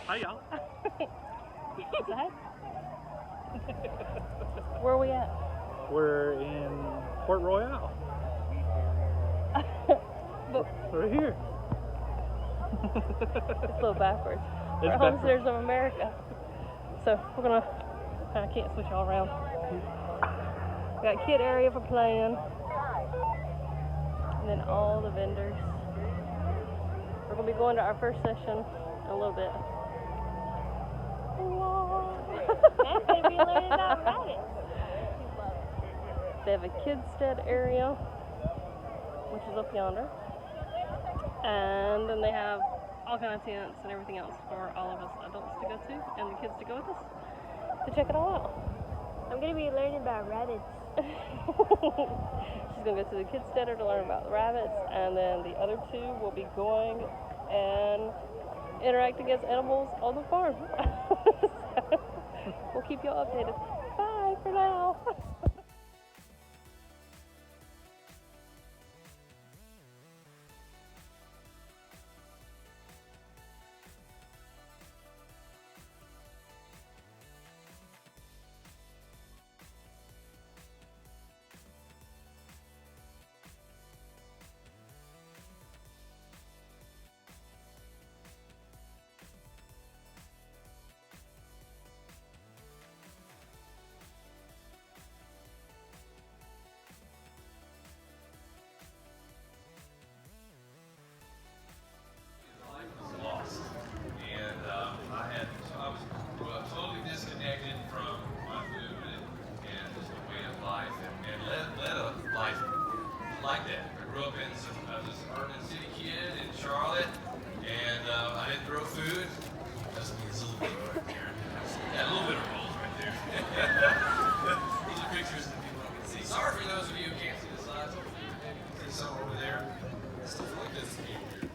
Hi, y'all. Where are we at? We're in Port Royale. We're here. It's a little backwards. It's We're backwards. Homesteaders of America. So we're gonna, I can't switch all around. We got kid area for playing. And then all the vendors. We're gonna be going to our first session in a little bit. That's gonna be learning about rabbits. They have a Homestead area, which is up yonder. And then they have all kind of tents and everything else for all of us adults to go to and the kids to go with us to check it all out. I'm gonna be learning about rabbits. She's gonna go to the kids' center to learn about the rabbits, and then the other two will be going and interact against animals on the farm. So, we'll keep y'all updated. Bye for now. Like that. I grew up in I was an urban city kid in Charlotte, and I didn't throw food. Doesn't mean it's a little bit right there. Yeah, a little bit of rolls right there. These are pictures that people don't get to see. Sorry for those of you who can't see the slides. Hopefully you can see some over there. Stuff like this is being weird.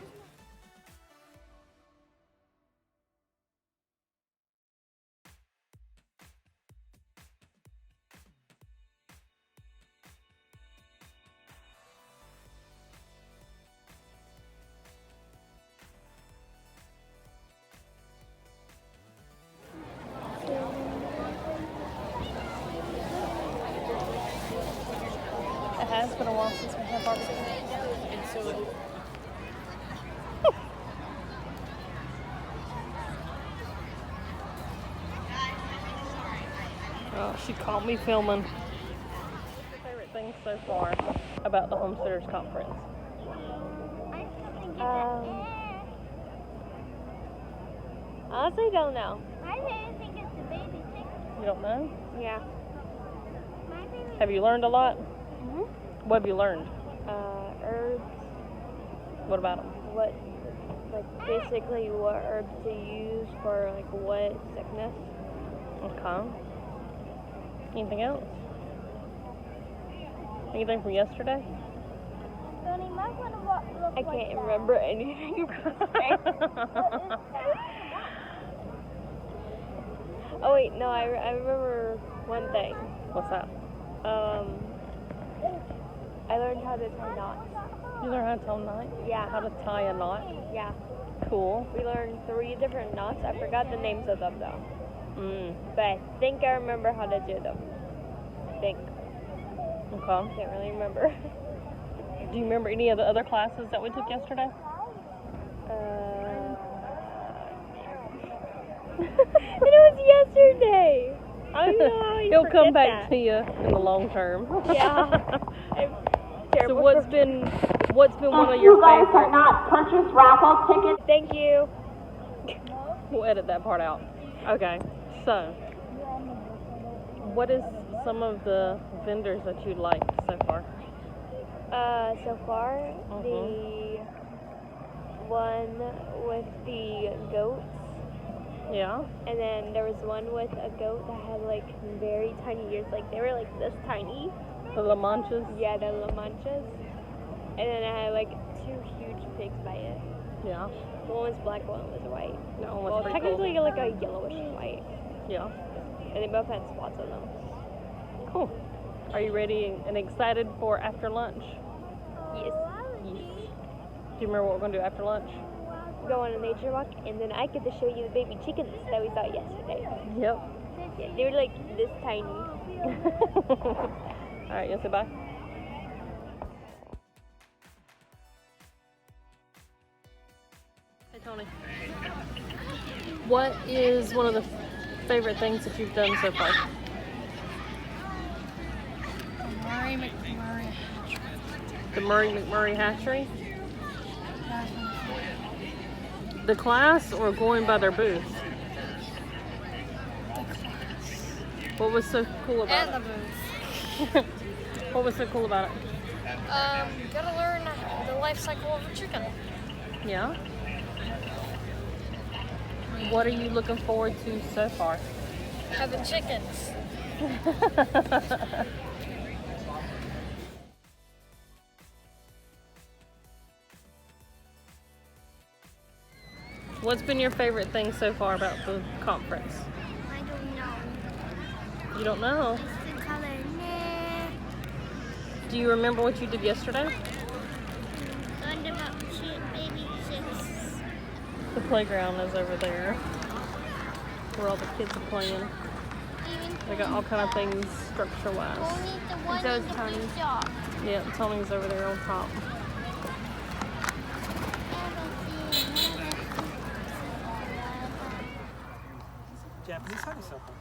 It has been a while since we had barbecue. And so Oh, she caught me filming. What's your favorite thing so far about the Homesteaders Conference? honestly don't know. My favorite thing is the baby chicken. You don't know? Yeah. My favorite. Have you learned a lot? Mm-hmm. What have you learned? Herbs. What about them? What, like basically what herbs to use for like what sickness. Okay. Anything else? Anything from yesterday? Sonny, my one look I like can't that. remember anything. Oh wait, no, I remember one thing. What's that? I learned how to tie knots. You learn how to tie a knot? Yeah. How to tie a knot? Yeah. Cool. We learned 3 different knots. I forgot the names of them though. But I think I remember how to do them. I think. Okay. Can't really remember. Do you remember any of the other classes that we took yesterday? It was yesterday. I don't know how you It'll come forget back that. to you in the long term. Yeah. I'm So terrible what's for- been one of your guys favorites? are not purchase raffle tickets. Thank you. We'll edit that part out. Okay. So, what is some of the vendors that you like so far? So far, the one with the goats, Yeah. and then there was one with a goat that had like very tiny ears, like they were like this tiny. The La Manchas? Yeah, the La Manchas. And then I had like 2 huge pigs by it. Yeah. One was black, one was white. That one was Well, pretty technically cool. like a yellowish white. Yeah. And they both had spots on them. Cool. Are you ready and excited for after lunch? Yes. Yes. Do you remember what we're going to do after lunch? go on a nature walk, and then I get to show you the baby chickens that we saw yesterday. Yep. Yeah, they were like this tiny. Alright, you'll say bye? Hey, Tony. What is one of the favorite things that you've done so far? The Murray McMurray Hatchery? The class or going by their booth? What was so cool about And it? the booth. What was so cool about it? Gotta learn the life cycle of a chicken. Yeah? What are you looking forward to so far? Having chickens. What's been your favorite thing so far about the conference? I don't know. You don't know? It's the color. Nah. Do you remember what you did yesterday? Learned about baby chicks. The playground is over there, where all the kids are playing. They got all kind of things structure-wise. Only the one So in the Tony. blue dog. Yeah, Tony's over there on top. Japanese honeysuckle.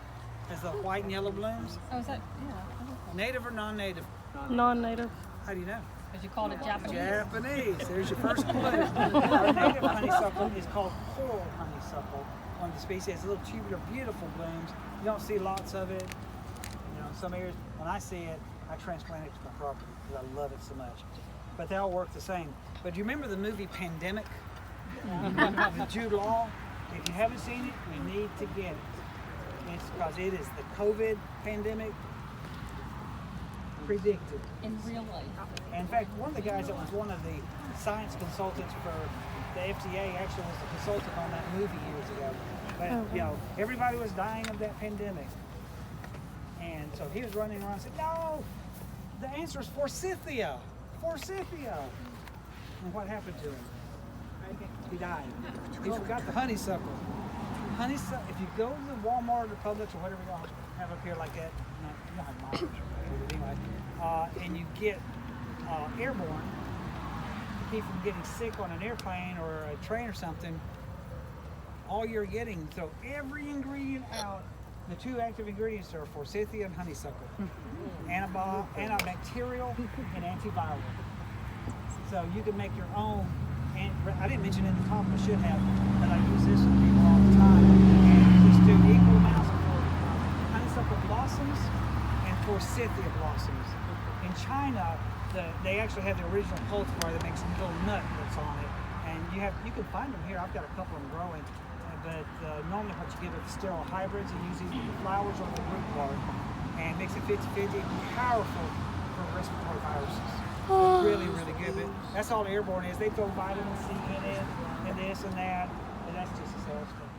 Has the white and yellow blooms. Oh, is that? Yeah. Native or non-native? Non-native. How do you know? Because you called it Japanese. Japanese. There's your first clue. Our native honeysuckle is called coral honeysuckle. One of the species has little tubular, beautiful blooms. You don't see lots of it. You know, in some areas, when I see it, I transplant it to my property because I love it so much. But they all work the same. But do you remember the movie Pandemic? With Jude Law? If you haven't seen it, you need to get it. It's because it is the COVID pandemic predicted. In real life. And in fact, one of the guys that was one of the science consultants for the FDA actually was a consultant on that movie years ago. But you know, everybody was dying of that pandemic. And so he was running around and said, no, the answer is forsythia. Forsythia. And what happened to him? He died. He forgot the honeysuckle. Honeysuckle, if you go to the Walmart or Publix or whatever you have up here like that, you don't have mine, but anyway, and you get airborne, to keep from getting sick on an airplane or a train or something, all you're getting, so every ingredient out, the two active ingredients are forsythia and honeysuckle. Antibacterial and antiviral. So you can make your own. And I didn't mention it at the top, I should have, but I use this with people all the time. And just do equal amounts for honeysuckle blossoms and forsythia blossoms. In China, they actually have the original cultivar that makes a little nut that's on it. And you can find them here. I've got a couple of them growing. But normally what you get with sterile hybrids, you use either the flowers or the root bark and mix it 50-50. Powerful for respiratory viruses. Really, really good. But that's all airborne is. They throw vitamin C in it and this and that, and that's just a sales technique.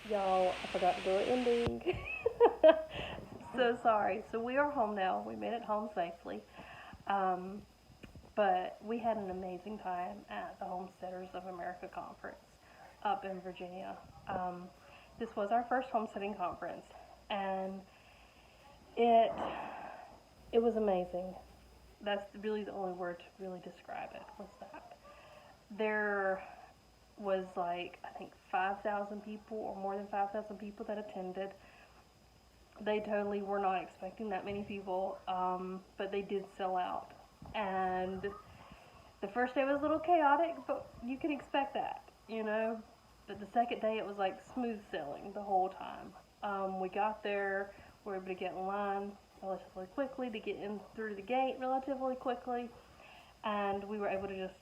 Y'all, I forgot to do an ending. So sorry. So we are home now. We made it home safely. But we had an amazing time at the Homesteaders of America conference up in Virginia. This was our first homesteading conference, and it was amazing. That's really the only word to really describe it, was that. There was like, I think 5,000 people or more than 5,000 people that attended. They totally were not expecting that many people, but they did sell out. And the first day was a little chaotic, but you can expect that, you know. But the second day it was like smooth sailing the whole time. We got there, we were able to get in line relatively quickly, to get in through the gate relatively quickly, and we were able to just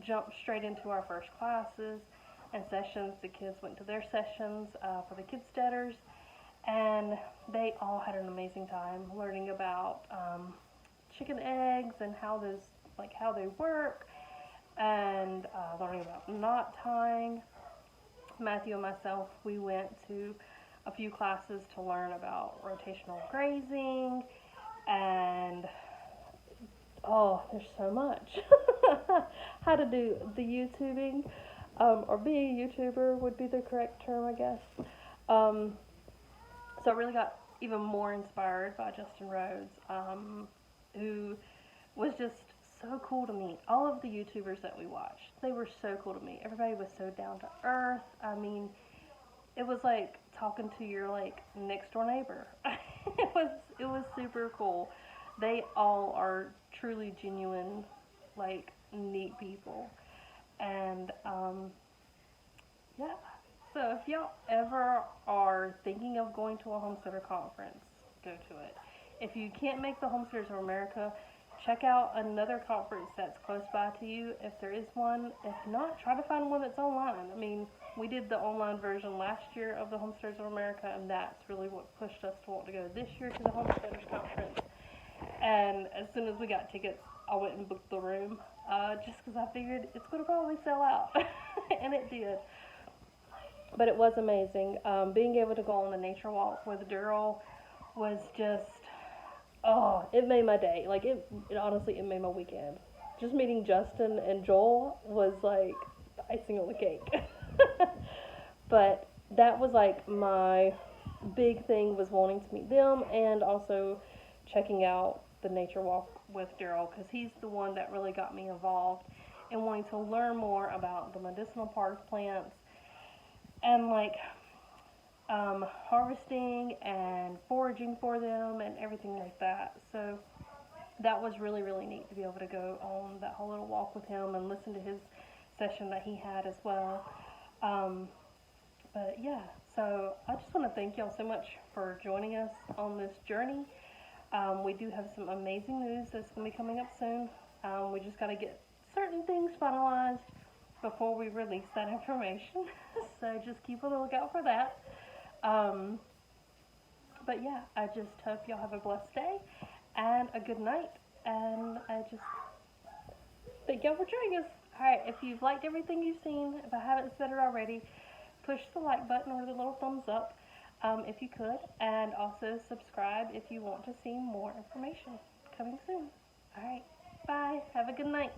jump straight into our first classes. and sessions. The kids went to their sessions for the homesteaders, and they all had an amazing time learning about chicken eggs and how they work, and learning about knot tying. Matthew and myself, we went to a few classes to learn about rotational grazing, and oh, there's so much. How to do the YouTubing, or be a YouTuber would be the correct term, I guess. So I really got even more inspired by Justin Rhodes, who was just so cool to meet. All of the YouTubers that we watched, they were so cool to meet. Everybody was so down to earth. I mean, it was like talking to your next door neighbor. it was super cool. They all are truly genuine, neat people. And yeah. So if y'all ever are thinking of going to a homesteader conference, go to it. If you can't make the Homesteaders of America, check out another conference that's close by to you, if there is one. If not, try to find one that's online. I mean, we did the online version last year of the Homesteaders of America, and that's really what pushed us to want to go this year to the Homesteaders Conference. And as soon as we got tickets, I went and booked the room, just because I figured it's going to probably sell out. And it did. But it was amazing. Being able to go on a nature walk with Daryl was just, oh, it made my day. It honestly, it made my weekend. Just meeting Justin and Joel was like icing on the cake. But that was my big thing, was wanting to meet them, and also checking out the nature walk with Daryl, because he's the one that really got me involved in wanting to learn more about the medicinal part of plants, and harvesting and foraging for them and everything like that. So that was really, really neat to be able to go on that whole little walk with him and listen to his session that he had as well. But yeah, so I just want to thank y'all so much for joining us on this journey. We do have some amazing news that's going to be coming up soon. We just got to get certain things finalized before we release that information. So just keep a lookout for that. But yeah, I just hope y'all have a blessed day and a good night. And I just thank y'all for joining us. Alright, if you've liked everything you've seen, if I haven't said it already, push the like button or the little thumbs up if you could. And also subscribe if you want to see more information coming soon. Alright, bye. Have a good night.